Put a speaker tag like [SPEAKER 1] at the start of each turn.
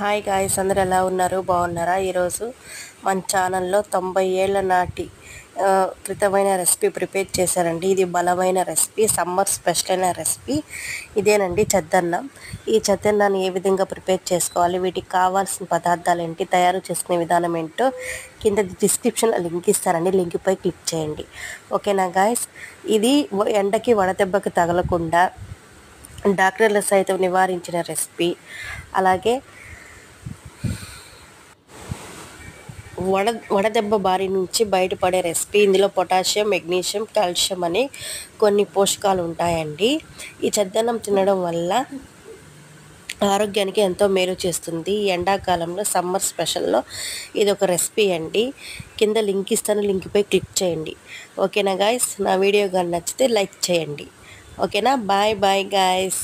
[SPEAKER 1] Hi guys, అందరు ఎలా ఉన్నారు? బాగున్నారా? ఈరోజు మన ఛానల్లో 90 ఏళ్ల నాటి క్రితమైన రెసిపీ ప్రిపేర్ చేశారండి. ఇది బలమైన రెసిపీ, సమ్మర్ స్పెషల్ అయిన రెసిపీ ఇదేనండి, చద్దన్నం. ఈ చద్దన్నాన్ని ఏ విధంగా ప్రిపేర్ చేసుకోవాలి, వీటికి కావాల్సిన పదార్థాలు ఏంటి, తయారు చేసుకునే విధానం ఏంటో కింద డిస్క్రిప్షన్లో లింక్ ఇస్తారండి. లింక్పై క్లిక్ చేయండి. ఓకేనా గాయ్స్? ఇది ఎండకి వడదెబ్బకి తగలకుండా డాక్టర్లు సైతం నివారించిన రెసిపీ. అలాగే వడదెబ్బ బారి నుంచి బయటపడే రెసిపీ. ఇందులో పొటాషియం, మెగ్నీషియం, కాల్షియం అని కొన్ని పోషకాలు ఉంటాయండి. ఈ చద్దన్నం తినడం వల్ల ఆరోగ్యానికి ఎంతో మేలు చేస్తుంది. ఈ ఎండాకాలంలో సమ్మర్ స్పెషల్లో ఇది ఒక రెసిపీ అండి. కింద లింక్ ఇస్తాను, లింక్పై క్లిక్ చేయండి. ఓకేనా గాయస్? నా వీడియో కానీ నచ్చితే లైక్ చేయండి. ఓకేనా? Bye bye guys.